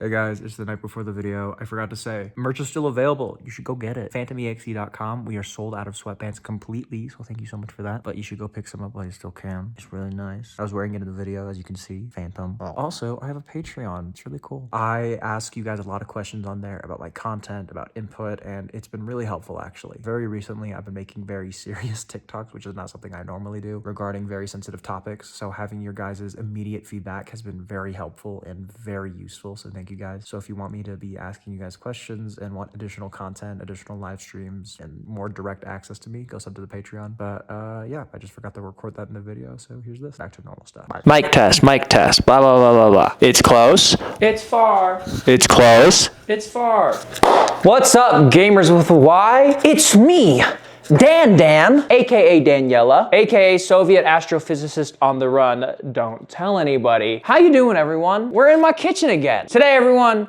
Hey guys, it's the night before the video. I forgot to say, merch is still available. You should go get it. Phantom.exe.com. We are sold out of sweatpants completely, so thank you so much for that. But you should go pick some up while you still can. It's really nice. I was wearing it in the video, as you can see. Phantom. Also, I have a Patreon. It's really cool. I ask you guys a lot of questions on there about like content, about input, and it's been really helpful actually. Very recently, I've been making very serious TikToks, which is not something I normally do, regarding very sensitive topics. So having your guys' immediate feedback has been very helpful and very useful. So thank you guys. So if you want me to be asking you guys questions and want additional content, additional live streams, and more direct access to me, go sub to the Patreon. But yeah, I just forgot to record that in the video. So here's this. Back to normal stuff. Mic test, blah, blah, blah, blah, blah. It's close. It's far. It's close. It's far. What's up, gamers with a Y? It's me, Dan, aka Daniela, aka Soviet astrophysicist on the run. Don't tell anybody. How you doing, everyone? We're in my kitchen again. Today, everyone,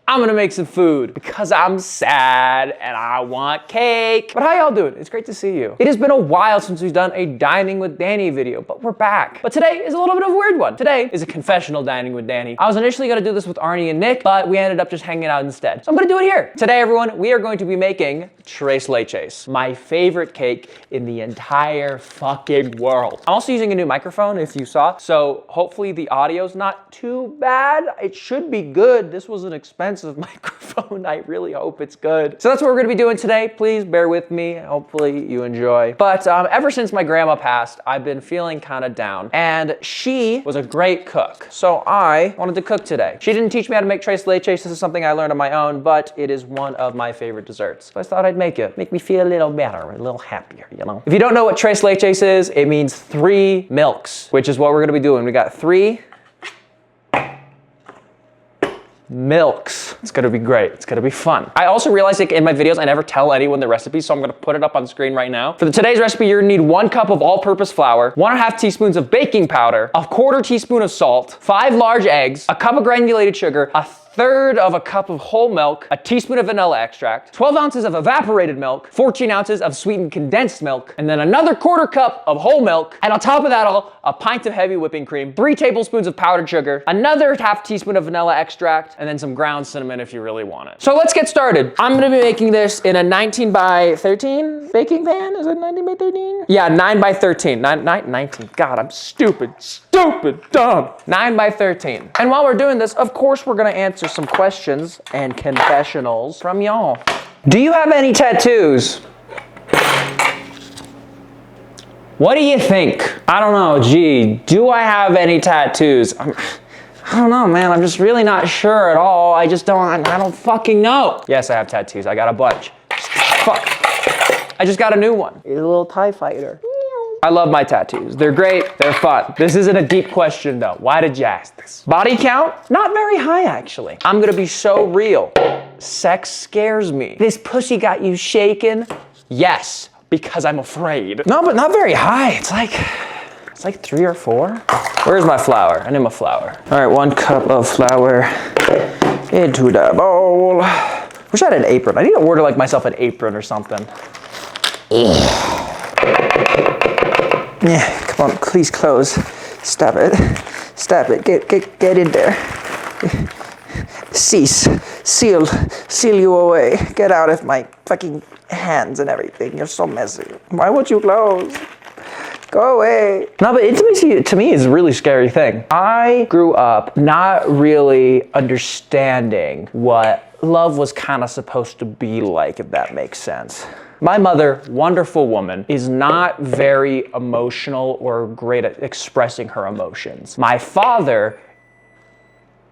I'm gonna make some food because I'm sad and I want cake. But how y'all doing? It's great to see you. It has been a while since we've done a Dining with Danny video, but we're back. But today is a little bit of a weird one. Today is a confessional Dining with Danny. I was initially gonna do this with Arnie and Nick, but we ended up just hanging out instead. So I'm gonna do it here. Today, everyone, we are going to be making Tres Leches, my favorite cake in the entire fucking world. I'm also using a new microphone, if you saw, so hopefully the audio's not too bad. It should be good. This was an expensive microphone. I really hope it's good. So that's what we're gonna be doing today. Please bear with me. Hopefully you enjoy. But ever since my grandma passed, I've been feeling kind of down, and she was a great cook. So I wanted to cook today. She didn't teach me how to make Tres Leches. This is something I learned on my own, but it is one of my favorite desserts. So I thought I'd make it. Make me feel a little better, a little happier, you know? If you don't know what Tres Leches is, it means 3 milks, which is what we're gonna be doing. We got 3 milks. It's gonna be great. It's gonna be fun. I also realized like in my videos, I never tell anyone the recipe, so I'm gonna put it up on screen right now. For today's recipe, you're gonna need 1 cup of all-purpose flour, 1.5 teaspoons of baking powder, 1/4 teaspoon of salt, 5 large eggs, 1 cup of granulated sugar, 1/3 of a cup of whole milk, 1 teaspoon of vanilla extract, 12 ounces of evaporated milk, 14 ounces of sweetened condensed milk, and then another 1/4 cup of whole milk, and on top of that all, a pint of heavy whipping cream, 3 tablespoons of powdered sugar, another 1/2 teaspoon of vanilla extract, and then some ground cinnamon if you really want it. So let's get started. I'm gonna be making this in a 19 by 13 baking pan. Is it 19 by 13? Yeah, 9 by 13. 19. God, I'm stupid, dumb. 9 by 13. And while we're doing this, of course, we're gonna answer some questions and confessionals from y'all. Do you have any tattoos? What do you think? I don't know, gee, do I have any tattoos? I don't know, man, I'm just really not sure at all. I don't fucking know. Yes, I have tattoos, I got a bunch. Fuck, I just got a new one. He's a little TIE fighter. I love my tattoos. They're great, they're fun. This isn't a deep question though. Why did you ask this? Body count? Not very high actually. I'm gonna be so real. Sex scares me. This pussy got you shaken? Yes, because I'm afraid. No, but not very high. It's like 3 or 4. Where's my flour? I need my flour. All right, 1 cup of flour into the bowl. Wish I had an apron. I need to order like myself an apron or something. Yeah, come on, please close. Stop it. Get in there. Cease. Seal you away. Get out of my fucking hands and everything. You're so messy. Why won't you close? Go away. No, but intimacy to me is a really scary thing. I grew up not really understanding what love was kind of supposed to be like, if that makes sense. My mother, wonderful woman, is not very emotional or great at expressing her emotions. My father,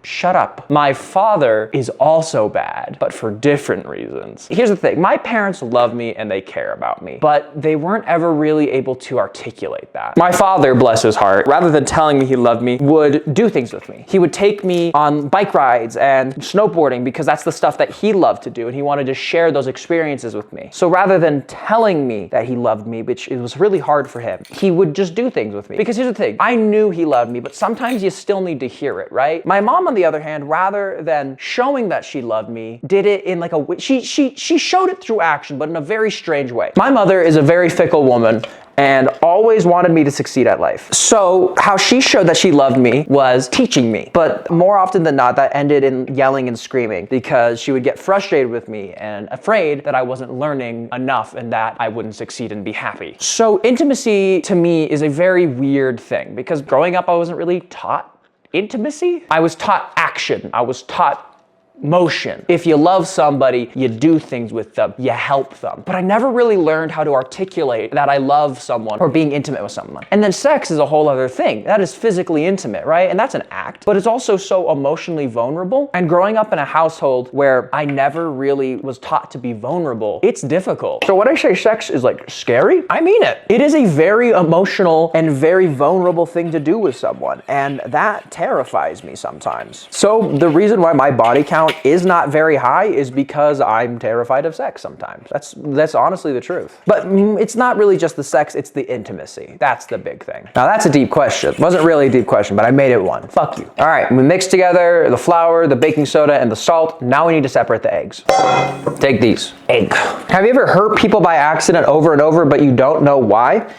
shut up. My father is also bad, but for different reasons. Here's the thing, my parents love me and they care about me, but they weren't ever really able to articulate that. My father, bless his heart, rather than telling me he loved me, would do things with me. He would take me on bike rides and snowboarding because that's the stuff that he loved to do and he wanted to share those experiences with me. So rather than telling me that he loved me, which it was really hard for him, he would just do things with me. Because here's the thing, I knew he loved me, but sometimes you still need to hear it, right? My mom, on the other hand, rather than showing that she loved me, did it in like she showed it through action, but in a very strange way. My mother is a very fickle woman, and always wanted me to succeed at life. So how she showed that she loved me was teaching me. But more often than not, that ended in yelling and screaming because she would get frustrated with me and afraid that I wasn't learning enough and that I wouldn't succeed and be happy. So intimacy to me is a very weird thing because growing up, I wasn't really taught intimacy. I was taught action. I was taught motion. If you love somebody, you do things with them, you help them. But I never really learned how to articulate that I love someone or being intimate with someone. And then sex is a whole other thing. That is physically intimate, right? And that's an act, but it's also so emotionally vulnerable. And growing up in a household where I never really was taught to be vulnerable, it's difficult. So when I say sex is like scary, I mean it. It is a very emotional and very vulnerable thing to do with someone. And that terrifies me sometimes. So the reason why my body count is not very high is because I'm terrified of sex sometimes. That's honestly the truth. But it's not really just the sex, it's the intimacy. That's the big thing. Now that's a deep question. It wasn't really a deep question, but I made it one. Fuck you. All right, we mix together the flour, the baking soda, and the salt. Now we need to separate the eggs. Take these. Egg. Have you ever hurt people by accident over and over, but you don't know why?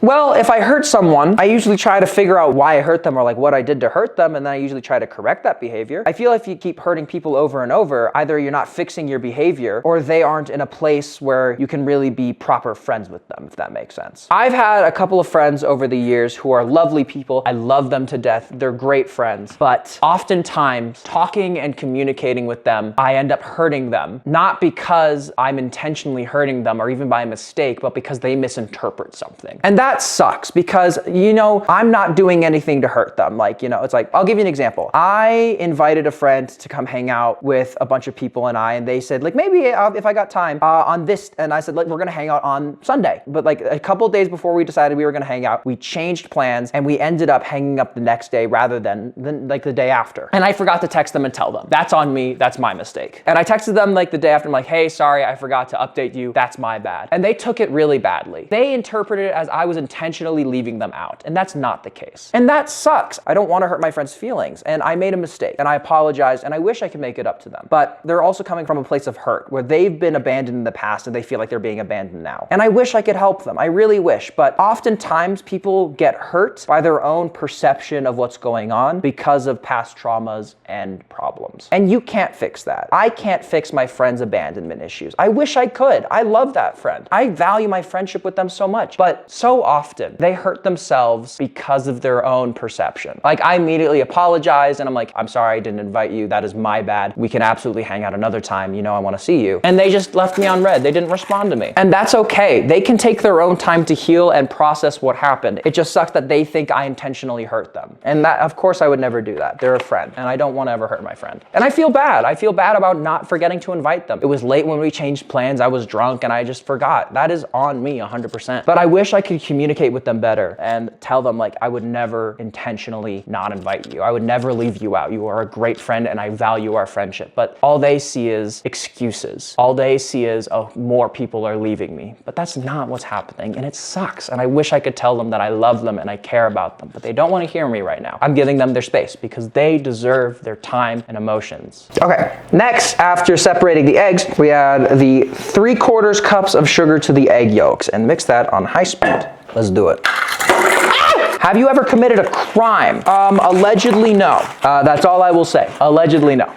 Well, if I hurt someone, I usually try to figure out why I hurt them or like what I did to hurt them, and then I usually try to correct that behavior. I feel if you keep hurting people over and over, either you're not fixing your behavior or they aren't in a place where you can really be proper friends with them, if that makes sense. I've had a couple of friends over the years who are lovely people. I love them to death. They're great friends. But oftentimes, talking and communicating with them, I end up hurting them, not because I'm intentionally hurting them or even by mistake, but because they misinterpret something. And that sucks because, you know, I'm not doing anything to hurt them. Like, you know, it's like, I'll give you an example. I invited a friend to come hang out with a bunch of people and they said, like, maybe if I got time on this, and I said, like, we're gonna hang out on Sunday. But like a couple days before we decided we were gonna hang out, we changed plans and we ended up hanging up the next day rather than like the day after. And I forgot to text them and tell them. That's on me, that's my mistake. And I texted them like the day after, I'm like, hey, sorry, I forgot to update you, that's my bad. And they took it really badly. They interpreted it as I was intentionally leaving them out, and that's not the case. And that sucks. I don't want to hurt my friends' feelings, and I made a mistake, and I apologize, and I wish I could make it up to them. But they're also coming from a place of hurt, where they've been abandoned in the past, and they feel like they're being abandoned now. And I wish I could help them. I really wish, but oftentimes people get hurt by their own perception of what's going on because of past traumas and problems. And you can't fix that. I can't fix my friends' abandonment issues. I wish I could. I love that friend. I value my friendship with them so much, but so often they hurt themselves because of their own perception. Like, I immediately apologize and I'm like, I'm sorry I didn't invite you. That is my bad. We can absolutely hang out another time. You know, I want to see you. And they just left me on red. They didn't respond to me. And that's okay. They can take their own time to heal and process what happened. It just sucks that they think I intentionally hurt them. And that, of course, I would never do that. They're a friend and I don't want to ever hurt my friend. And I feel bad. I feel bad about not forgetting to invite them. It was late when we changed plans. I was drunk and I just forgot. That is on me 100%. But I wish I could communicate with them better and tell them, like, I would never intentionally not invite you. I would never leave you out. You are a great friend and I value our friendship. But all they see is excuses. All they see is, oh, more people are leaving me. But that's not what's happening and it sucks. And I wish I could tell them that I love them and I care about them, but they don't want to hear me right now. I'm giving them their space because they deserve their time and emotions. Okay, next, after separating the eggs, we add the 3/4 cups of sugar to the egg yolks and mix that on high speed. Let's do it. Have you ever committed a crime? Allegedly, no. That's all I will say. Allegedly, no.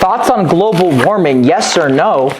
Thoughts on global warming, yes or no?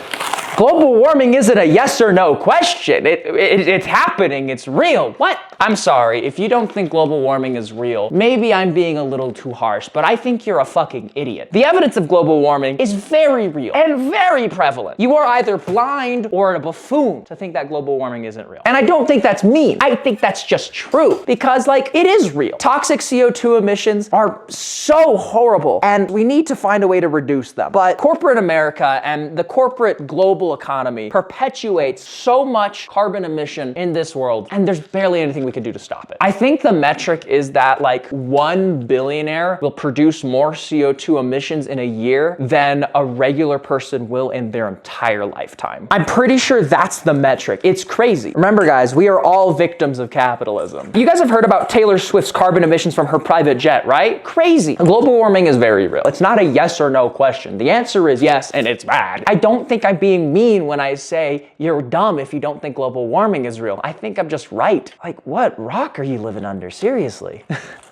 Global warming isn't a yes or no question. It's happening, it's real. What? I'm sorry, if you don't think global warming is real, maybe I'm being a little too harsh, but I think you're a fucking idiot. The evidence of global warming is very real and very prevalent. You are either blind or a buffoon to think that global warming isn't real. And I don't think that's mean. I think that's just true because, like, it is real. Toxic CO2 emissions are so horrible and we need to find a way to reduce them. But corporate America and the corporate global economy perpetuates so much carbon emission in this world, and there's barely anything we could do to stop it. I think the metric is that like 1 billionaire will produce more CO2 emissions in a year than a regular person will in their entire lifetime. I'm pretty sure that's the metric. It's crazy. Remember, guys, we are all victims of capitalism. You guys have heard about Taylor Swift's carbon emissions from her private jet, right? Crazy. Global warming is very real. It's not a yes or no question. The answer is yes, and it's bad. I don't think I'm being mean when I say you're dumb if you don't think global warming is real. I think I'm just right. Like, what rock are you living under? Seriously.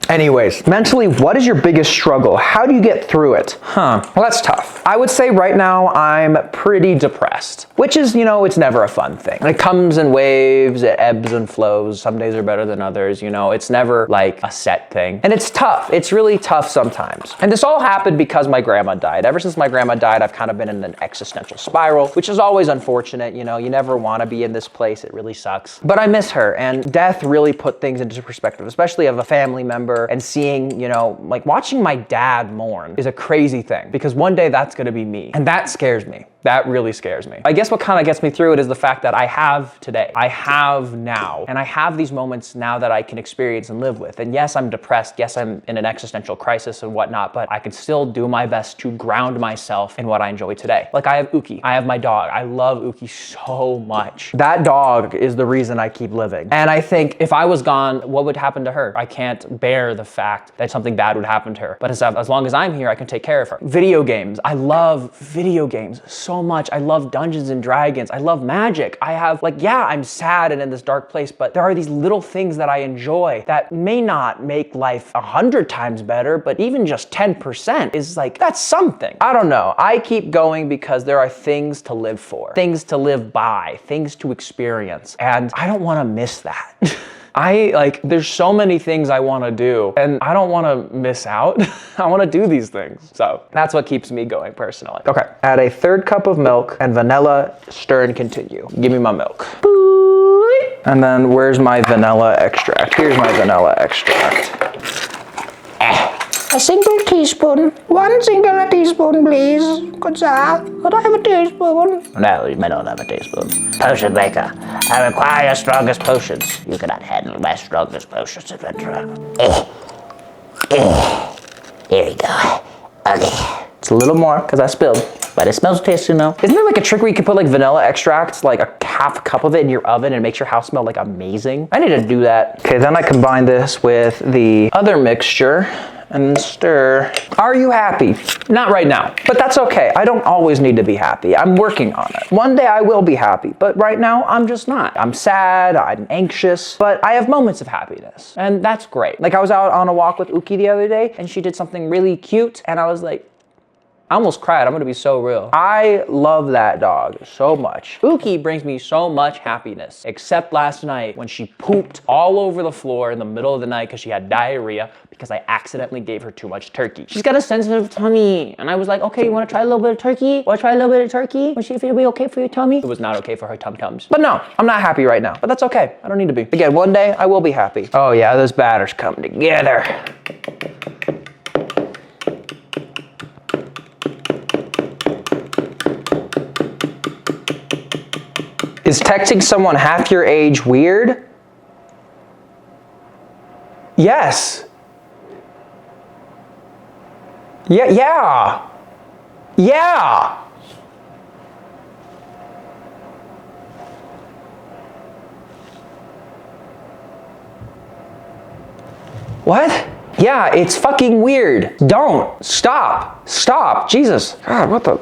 Anyways, mentally, what is your biggest struggle? How do you get through it? Well, that's tough. I would say right now I'm pretty depressed, which is, you know, it's never a fun thing. It comes in waves, it ebbs and flows. Some days are better than others, you know, it's never like a set thing. And it's tough. It's really tough sometimes. And this all happened because my grandma died. Ever since my grandma died, I've kind of been in an existential spiral, which is always unfortunate. You know, you never want to be in this place. It really sucks. But I miss her, and death really put things into perspective, especially of a family member, and seeing, you know, like watching my dad mourn is a crazy thing because one day that's gonna be me. And that scares me. That really scares me. I guess what kind of gets me through it is the fact that I have today. I have now. And I have these moments now that I can experience and live with. And yes, I'm depressed. Yes, I'm in an existential crisis and whatnot, but I can still do my best to ground myself in what I enjoy today. Like I have Uki. I have my dog. I love Uki so much. That dog is the reason I keep living. And I think if I was gone, what would happen to her? I can't bear the fact that something bad would happen to her. But as long as I'm here, I can take care of her. Video games. I love video games so much. I love Dungeons and Dragons. I love magic. I have like, yeah, I'm sad and in this dark place, but there are these little things that I enjoy that may not make life 100 times better, but even just 10% is like, that's something. I don't know. I keep going because there are things to live for, things to live by, things to experience. And I don't want to miss that. There's so many things I want to do and I don't want to miss out. I want to do these things. So that's what keeps me going personally. Okay. Add a 1/3 cup of milk and vanilla, stir and continue. Give me my milk. And then where's my vanilla extract? Here's my vanilla extract. A single teaspoon. One single teaspoon, please. Good sir. Could I have a teaspoon? No, you may not have a teaspoon. Potion maker, I require your strongest potions. You cannot handle my strongest potions, adventurer. Here we go. Okay. It's a little more because I spilled. But it smells tasty now. Isn't there like a trick where you can put like vanilla extract, like a half cup of it in your oven and it makes your house smell like amazing? I need to do that. Okay, then I combine this with the other mixture and stir. Are you happy? Not right now, but that's okay. I don't always need to be happy. I'm working on it. One day I will be happy, but right now I'm just not. I'm sad, I'm anxious, but I have moments of happiness and that's great. Like I was out on a walk with Uki the other day and she did something really cute and I was like, I almost cried. I'm gonna be so real. I love that dog so much. Uki brings me so much happiness, except last night when she pooped all over the floor in the middle of the night because she had diarrhea because I accidentally gave her too much turkey. She's got a sensitive tummy. And I was like, okay, you wanna try a little bit of turkey? Wanna try a little bit of turkey? Will she feel be okay for your tummy? It was not okay for her tum-tums. But no, I'm not happy right now, but that's okay. I don't need to be. Again, one day I will be happy. Oh yeah, this batter's coming together. Is texting someone half your age weird? Yes. Yeah. What? Yeah, it's fucking weird. Don't. Stop. Jesus. God, what the?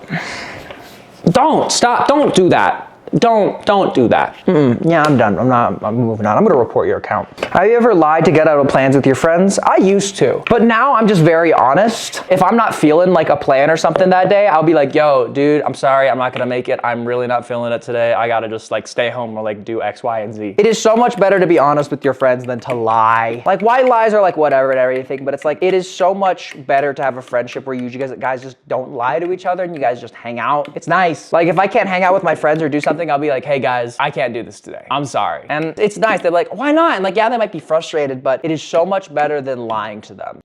Don't. Stop. Don't do that. Don't do that. Yeah, I'm done. I'm moving on. I'm gonna report your account. Have you ever lied to get out of plans with your friends? I used to, but now I'm just very honest. If I'm not feeling like a plan or something that day, I'll be like, yo, dude, I'm sorry, I'm not gonna make it. I'm really not feeling it today. I gotta just like stay home or like do X, Y, and Z. It is so much better to be honest with your friends than to lie. Like white lies are like whatever and everything, but it's like, it is so much better to have a friendship where you guys just don't lie to each other and you guys just hang out. It's nice. Like if I can't hang out with my friends or do something, I'll be like, hey guys, I can't do this today. I'm sorry. And it's nice. They're like, why not? And like, yeah, they might be frustrated, but it is so much better than lying to them.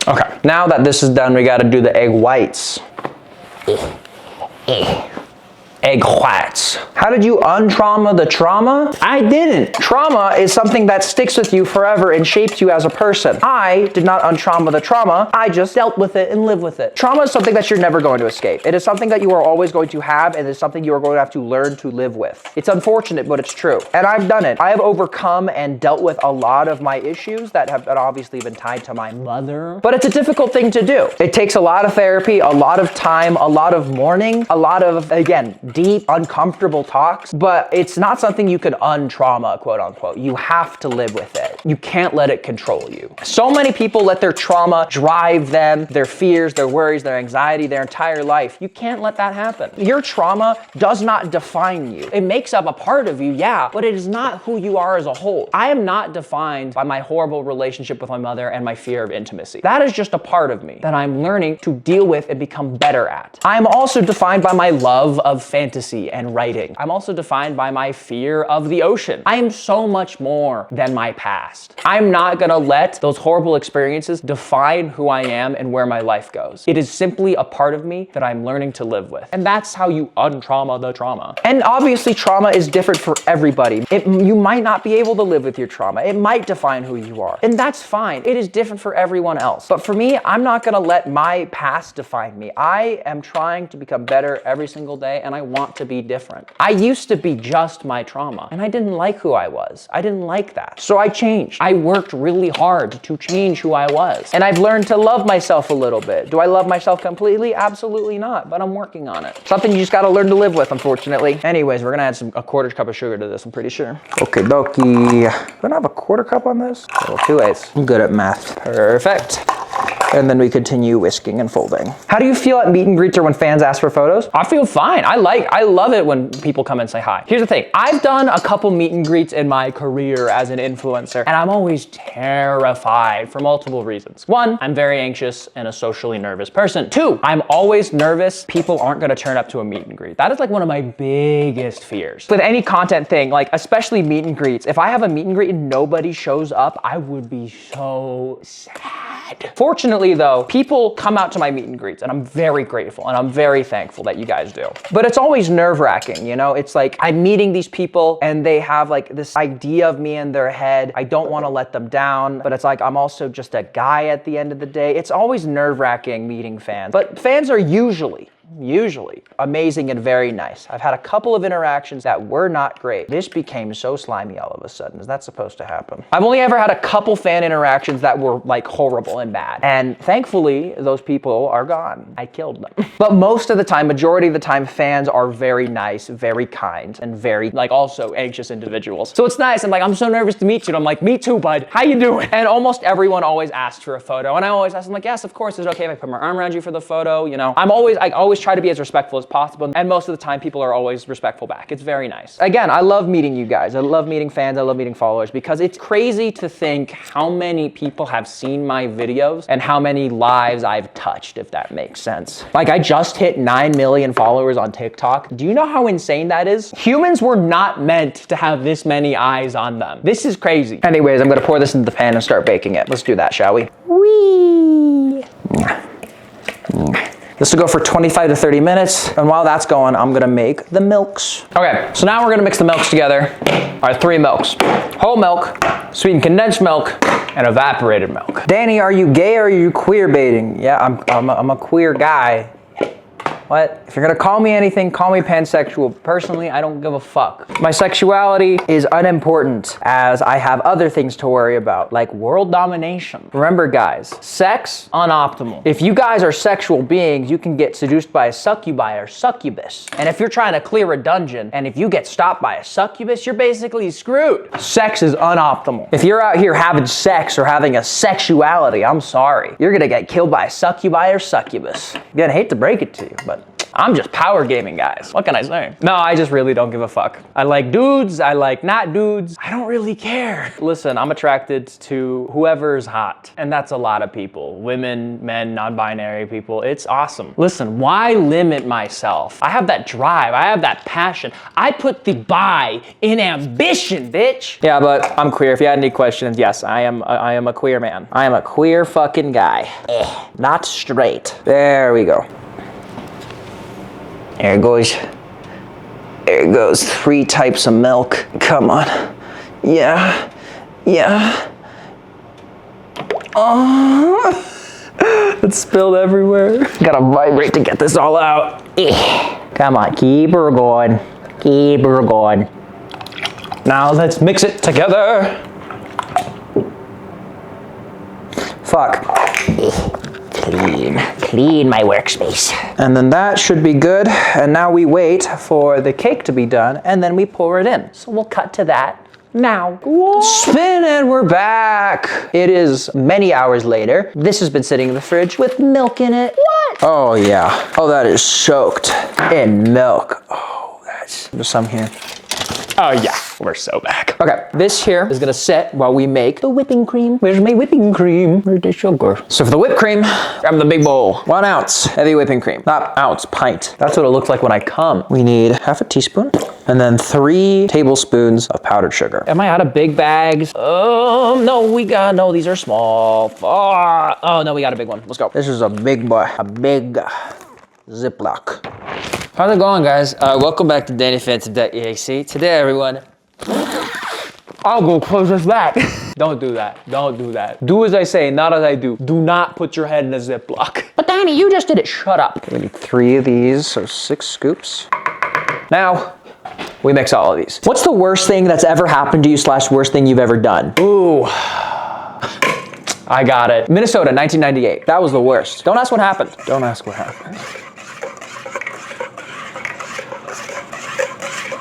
Okay, now that this is done, we gotta do the egg whites. egg whites. How did you untrauma the trauma? I didn't. Trauma is something that sticks with you forever and shapes you as a person. I did not untrauma the trauma. I just dealt with it and lived with it. Trauma is something that you're never going to escape. It is something that you are always going to have, and it's something you are going to have to learn to live with. It's unfortunate, but it's true. And I've done it. I have overcome and dealt with a lot of my issues that have obviously been tied to my mother. But it's a difficult thing to do. It takes a lot of therapy, a lot of time, a lot of mourning, a lot of, again, deep, uncomfortable talks, but it's not something you can untrauma, quote unquote. You have to live with it. You can't let it control you. So many people let their trauma drive them, their fears, their worries, their anxiety, their entire life. You can't let that happen. Your trauma does not define you. It makes up a part of you, yeah, but it is not who you are as a whole. I am not defined by my horrible relationship with my mother and my fear of intimacy. That is just a part of me that I'm learning to deal with and become better at. I'm also defined by my love of fantasy and writing. I'm also defined by my fear of the ocean. I am so much more than my past. I'm not gonna let those horrible experiences define who I am and where my life goes. It is simply a part of me that I'm learning to live with. And that's how you untrauma the trauma. And obviously trauma is different for everybody. You might not be able to live with your trauma. It might define who you are. And that's fine. It is different for everyone else. But for me, I'm not gonna let my past define me. I am trying to become better every single day, and I want to be different. I used to be just my trauma, and I didn't like who I was. I didn't like that. So I changed. I worked really hard to change who I was. And I've learned to love myself a little bit. Do I love myself completely? Absolutely not, but I'm working on it. Something you just gotta learn to live with, unfortunately. Anyways, we're gonna add a quarter cup of sugar to this, I'm pretty sure. Okay, dokie. We're gonna have a quarter cup on this? Oh, 2/8. I'm good at math. Perfect. And then we continue whisking and folding. How do you feel at meet and greets or when fans ask for photos? I feel fine. I love it when people come and say hi. Here's the thing. I've done a couple meet and greets in my career as an influencer, and I'm always terrified for multiple reasons. One, I'm very anxious and a socially nervous person. Two, I'm always nervous people aren't gonna turn up to a meet and greet. That is like one of my biggest fears. With any content thing, like especially meet and greets, if I have a meet and greet and nobody shows up, I would be so sad. Fortunately though, people come out to my meet and greets and I'm very grateful and I'm very thankful that you guys do. But it's always nerve-wracking, you know? It's like I'm meeting these people and they have like this idea of me in their head. I don't want to let them down, but it's like I'm also just a guy at the end of the day. It's always nerve-wracking meeting fans, but fans are usually amazing and very nice. I've had a couple of interactions that were not great. This became so slimy all of a sudden. Is that supposed to happen? I've only ever had a couple fan interactions that were like horrible and bad. And thankfully, those people are gone. I killed them. But most of the time, majority of the time, fans are very nice, very kind, and very like also anxious individuals. So it's nice. I'm like, I'm so nervous to meet you. And I'm like, me too, bud. How you doing? And almost everyone always asks for a photo. And I always ask them like, yes, of course. Is it okay if I put my arm around you for the photo? You know, I always try to be as respectful as possible, and most of the time people are always respectful back. It's very nice. Again, I love meeting you guys. I love meeting fans. I love meeting followers because it's crazy to think how many people have seen my videos and how many lives I've touched, if that makes sense. Like I just hit 9 million followers on TikTok. Do you know how insane that is? Humans were not meant to have this many eyes on them. This is crazy. Anyways, I'm gonna pour this into the pan and start baking it. Let's do that, shall we? Wee. This will go for 25 to 30 minutes. And while that's going, I'm gonna make the milks. Okay, so now we're gonna mix the milks together. Our 3 milks: whole milk, sweetened condensed milk, and evaporated milk. Danny, are you gay or are you queer baiting? Yeah, I'm a queer guy. What? If you're gonna call me anything, call me pansexual. Personally, I don't give a fuck. My sexuality is unimportant as I have other things to worry about, like world domination. Remember guys, sex, unoptimal. If you guys are sexual beings, you can get seduced by a succubi or succubus. And if you're trying to clear a dungeon, and if you get stopped by a succubus, you're basically screwed. Sex is unoptimal. If you're out here having sex or having a sexuality, I'm sorry. You're gonna get killed by a succubi or succubus. Again, I hate to break it to you, but I'm just power gaming, guys. What can I say? No, I just really don't give a fuck. I like dudes, I like not dudes. I don't really care. Listen, I'm attracted to whoever's hot. And that's a lot of people. Women, men, non-binary people. It's awesome. Listen, why limit myself? I have that drive, I have that passion. I put the bi in ambition, bitch. Yeah, but I'm queer. If you had any questions, yes, I am a queer man. I am a queer fucking guy. Not straight. There we go. There goes There it goes. 3 types of milk. Come on. Yeah. Yeah. Oh. It's spilled everywhere. Gotta vibrate to get this all out. Come on, keep her going. Keep her going. Now let's mix it together. Fuck. Clean my workspace. And then that should be good. And now we wait for the cake to be done, and then we pour it in. So we'll cut to that now. Whoa. Spin, and we're back. It is many hours later. This has been sitting in the fridge with milk in it. What? Oh yeah. Oh, that is soaked in milk. Oh, there's some here. Oh yeah, we're so back. Okay, this here is gonna sit while we make the whipping cream. Where's my whipping cream? Where's the sugar? So for the whipped cream, grab the big bowl. 1 ounce heavy whipping cream. Not ounce, pint. That's what it looks like when I come. We need half a teaspoon, and then 3 tablespoons of powdered sugar. Am I out of big bags? No, these are small. Oh no, we got a big one. Let's go. This is a big boy, a big Ziploc. How's it going, guys? Welcome back to Dannyphantom.exe. Today, everyone, I'll go close this back. Don't do that. Don't do that. Do as I say, not as I do. Do not put your head in a Ziploc. But Danny, you just did it. Shut up. We need 3 of these, so 6 scoops. Now, we mix all of these. What's the worst thing that's ever happened to you / worst thing you've ever done? Ooh. I got it. Minnesota, 1998. That was the worst. Don't ask what happened. Don't ask what happened.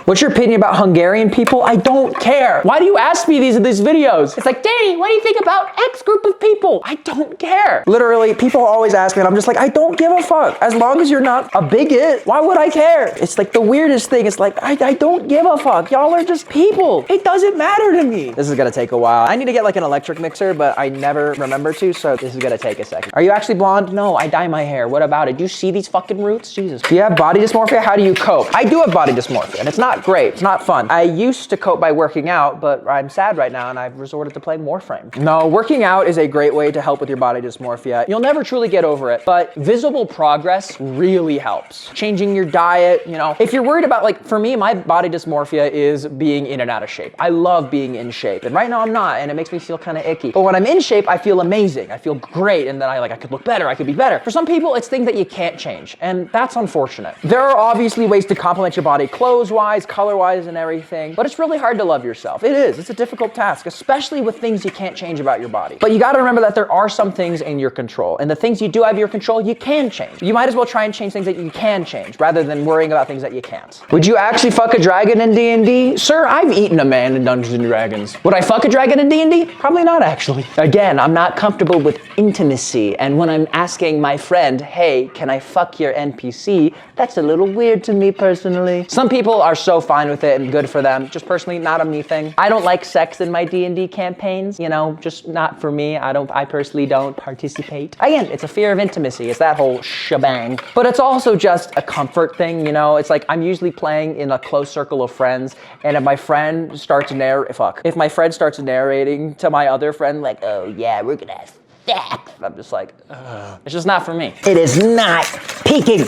What's your opinion about Hungarian people? I don't care. Why do you ask me these in these videos? It's like, Danny, what do you think about X group of people? I don't care. Literally, people always ask me, and I'm just like, I don't give a fuck. As long as you're not a bigot, why would I care? It's like the weirdest thing. It's like, I don't give a fuck. Y'all are just people. It doesn't matter to me. This is gonna take a while. I need to get like an electric mixer, but I never remember to, so this is gonna take a second. Are you actually blonde? No, I dye my hair. What about it? Do you see these fucking roots? Jesus. Do you have body dysmorphia? How do you cope? I do have body dysmorphia, and it's not great. It's not fun. I used to cope by working out, but I'm sad right now and I've resorted to playing Warframe. No, working out is a great way to help with your body dysmorphia. You'll never truly get over it, but visible progress really helps. Changing your diet, you know. If you're worried about, like, for me, my body dysmorphia is being in and out of shape. I love being in shape, and right now I'm not, and it makes me feel kind of icky. But when I'm in shape, I feel amazing. I feel great, and then I could look better, I could be better. For some people, it's things that you can't change, and that's unfortunate. There are obviously ways to compliment your body clothes-wise, color-wise, and everything, but it's really hard to love yourself. It is. It's a difficult task, especially with things you can't change about your body. But you got to remember that there are some things in your control, and the things you do have your control, you can change. You might as well try and change things that you can change, rather than worrying about things that you can't. Would you actually fuck a dragon in D&D? Sir, I've eaten a man in Dungeons & Dragons. Would I fuck a dragon in D&D? Probably not, actually. Again, I'm not comfortable with intimacy, and when I'm asking my friend, hey, can I fuck your NPC, that's a little weird to me personally. Some people are so fine with it and good for them. Just personally, not a me thing. I don't like sex in my D&D campaigns, you know, just not for me. I personally don't participate. Again, it's a fear of intimacy. It's that whole shebang. But it's also just a comfort thing, you know? It's like I'm usually playing in a close circle of friends, and if my friend starts if my friend starts narrating to my other friend, like, oh yeah, we're gonna have sex, I'm just like, ugh. It's just not for me. It is not peaking.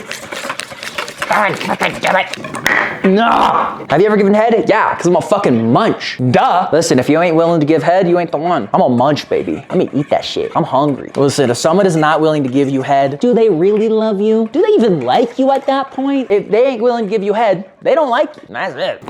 No! Have you ever given head? Yeah, because I'm a fucking munch. Duh! Listen, if you ain't willing to give head, you ain't the one. I'm a munch, baby. Let me eat that shit. I'm hungry. Listen, if someone is not willing to give you head, do they really love you? Do they even like you at that point? If they ain't willing to give you head, they don't like you. That's it.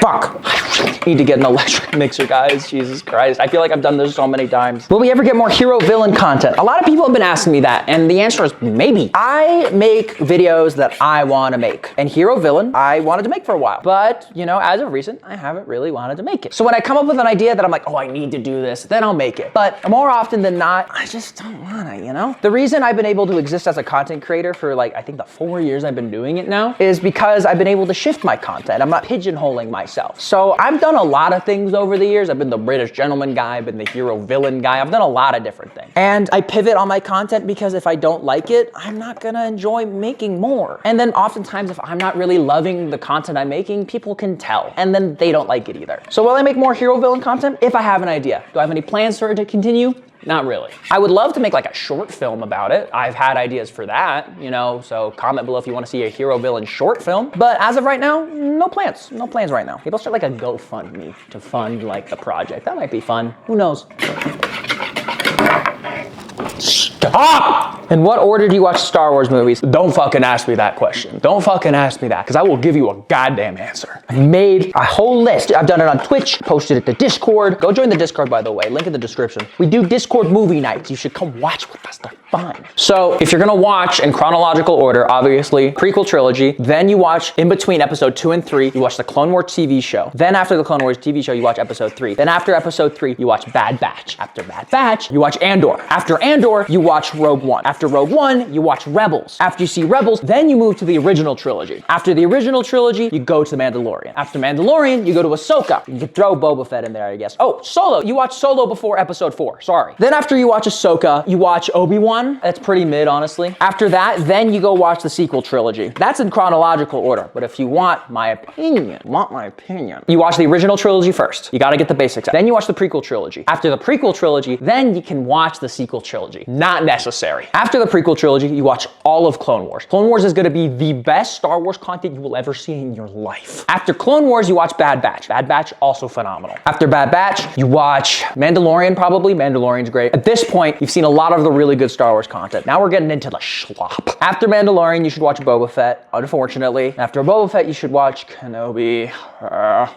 Fuck. Need to get an electric mixer, guys. Jesus Christ. I feel like I've done this so many times. Will we ever get more hero villain content? A lot of people have been asking me that, and the answer is maybe. I make videos that I want to make. And hero villain, I wanted to make for a while. But, you know, as of recent, I haven't really wanted to make it. So when I come up with an idea that I'm like, oh, I need to do this, then I'll make it. But more often than not, I just don't want to, you know? The reason I've been able to exist as a content creator for, like, I think the 4 years I've been doing it now is because I've been able to shift my content. I'm not pigeonholing myself. So I've done a lot of things over the years. I've been the British gentleman guy, I've been the hero villain guy. I've done a lot of different things. And I pivot on my content because if I don't like it, I'm not gonna enjoy making more. And then oftentimes if I'm not really loving the content I'm making, people can tell. And then they don't like it either. So will I make more hero villain content? If I have an idea. Do I have any plans for it to continue? Not really. I would love to make like a short film about it. I've had ideas for that, you know, so comment below if you want to see a hero villain short film. But as of right now, no plans. No plans right now. Maybe I'll start like a GoFundMe to fund like the project. That might be fun. Who knows? Stop! In what order do you watch Star Wars movies? Don't fucking ask me that question. Don't fucking ask me that, because I will give you a goddamn answer. I made a whole list. I've done it on Twitch, posted it to Discord. Go join the Discord, by the way. Link in the description. We do Discord movie nights. You should come watch with us. They're fun. So if you're gonna watch in chronological order, obviously prequel trilogy, then you watch in between episode 2 and 3, you watch the Clone Wars TV show. Then after the Clone Wars TV show, you watch episode 3. Then after episode 3, you watch Bad Batch. After Bad Batch, you watch Andor. After Andor, you watch Rogue One. After Rogue One, you watch Rebels. After you see Rebels, then you move to the original trilogy. After the original trilogy, you go to The Mandalorian. After Mandalorian, you go to Ahsoka. You can throw Boba Fett in there, I guess. Oh, Solo. You watch Solo before episode 4. Sorry. Then after you watch Ahsoka, you watch Obi-Wan. That's pretty mid, honestly. After that, then you go watch the sequel trilogy. That's in chronological order. But if you want my opinion, you watch the original trilogy first. You gotta get the basics out. Then you watch the prequel trilogy. After the prequel trilogy, then you can watch the sequel trilogy. Not necessary. After the prequel trilogy, you watch all of Clone Wars. Clone Wars is gonna be the best Star Wars content you will ever see in your life. After Clone Wars, you watch Bad Batch. Bad Batch, also phenomenal. After Bad Batch, you watch Mandalorian, probably. Mandalorian's great. At this point, you've seen a lot of the really good Star Wars content. Now we're getting into the schlop. After Mandalorian, you should watch Boba Fett, unfortunately. After Boba Fett, you should watch Kenobi.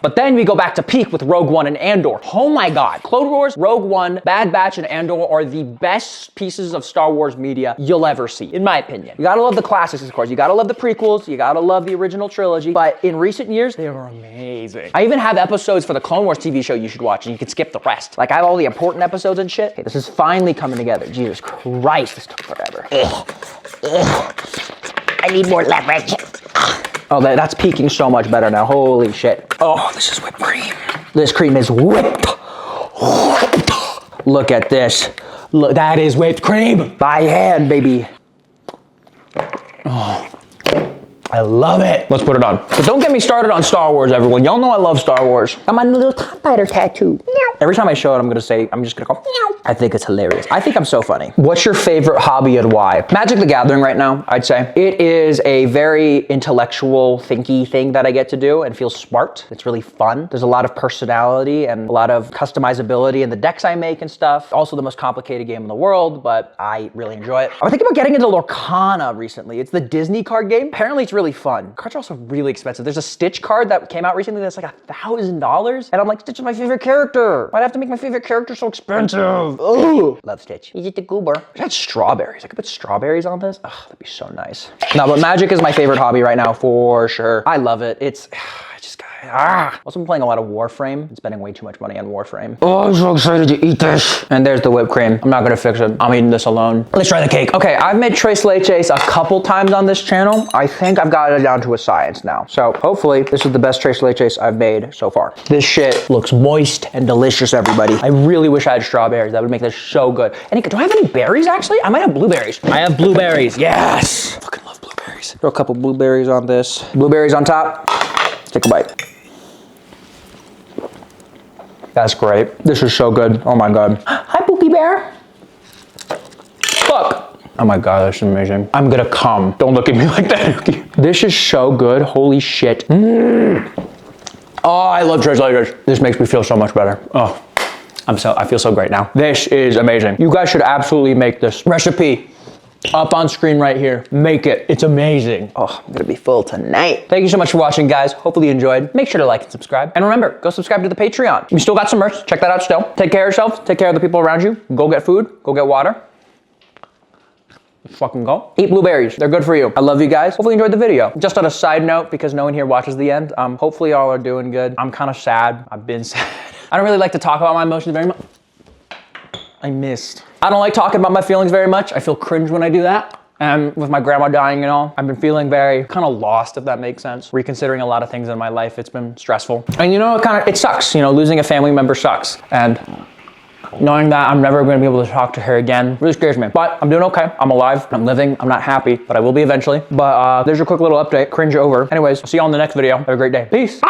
But then we go back to peak with Rogue One and Andor. Oh my God. Clone Wars, Rogue One, Bad Batch, and Andor are the best pieces of Star Wars media you'll ever see, in my opinion. You gotta love the classics, of course. You gotta love the prequels. You gotta love the original trilogy. But in recent years, they were amazing. I even have episodes for the Clone Wars TV show you should watch, and you can skip the rest. Like, I have all the important episodes and shit. Okay, this is finally coming together. Jesus Christ, this took forever. I need more leverage. Oh, that's peaking so much better now. Holy shit. Oh, this is whipped cream. This cream is whipped. Look at this. Look, that is whipped cream. By hand, baby. I love it. Let's put it on. But don't get me started on Star Wars, everyone. Y'all know I love Star Wars. I'm on a little TIE Fighter tattoo. Every time I show it, I'm just gonna go, I think it's hilarious. I think I'm so funny. What's your favorite hobby and why? Magic the Gathering right now, I'd say. It is a very intellectual, thinky thing that I get to do and feels smart. It's really fun. There's a lot of personality and a lot of customizability in the decks I make and stuff. Also the most complicated game in the world, but I really enjoy it. I was thinking about getting into Lorcana recently. It's the Disney card game. Apparently it's really fun. Cards are also really expensive. There's a Stitch card that came out recently that's like $1,000. And I'm like, Stitch is my favorite character. Why'd I have to make my favorite character so expensive? Ugh. Love Stitch. He's just a goober. I had strawberries. I could put strawberries on this. Ugh, that'd be so nice. No, but Magic is my favorite hobby right now for sure. I love it. Also been playing a lot of Warframe and spending way too much money on Warframe. Oh, I'm so excited to eat this. And there's the whipped cream. I'm not gonna fix it. I'm eating this alone. Let's try the cake. Okay, I've made Tres Leches a couple times on this channel. I think I've got it down to a science now. So hopefully this is the best Tres Leches I've made so far. This shit looks moist and delicious, everybody. I really wish I had strawberries. That would make this so good. And do I have any berries actually? I might have blueberries. I have blueberries, yes. I fucking love blueberries. Throw a couple blueberries on this. Blueberries on top. Take a bite. That's great. This is so good. Oh my God. Hi, Pookie Bear. Fuck. Oh my God, that's amazing. I'm gonna come. Don't look at me like that. This is so good. Holy shit. Oh, I love Tres Leches. This makes me feel so much better. Oh, I feel so great now. This is amazing. You guys should absolutely make this recipe. Up on screen right here. Make it. It's amazing. Oh, I'm gonna be full tonight. Thank you so much for watching, guys. Hopefully you enjoyed. Make sure to like and subscribe. And remember, go subscribe to the Patreon. We still got some merch. Check that out still. Take care of yourself. Take care of the people around you. Go get food. Go get water. Fucking go. Eat blueberries. They're good for you. I love you guys. Hopefully you enjoyed the video. Just on a side note, because no one here watches the end, hopefully y'all are doing good. I'm kind of sad. I've been sad. I don't really like to talk about my emotions very much. I don't like talking about my feelings very much. I feel cringe when I do that. And with my grandma dying and all, I've been feeling very kind of lost, if that makes sense. Reconsidering a lot of things in my life. It's been stressful. And you know, it sucks. You know, losing a family member sucks. And knowing that I'm never going to be able to talk to her again really scares me. But I'm doing okay. I'm alive. I'm living. I'm not happy, but I will be eventually. But there's your quick little update. Cringe over. Anyways, I'll see you all in the next video. Have a great day. Peace.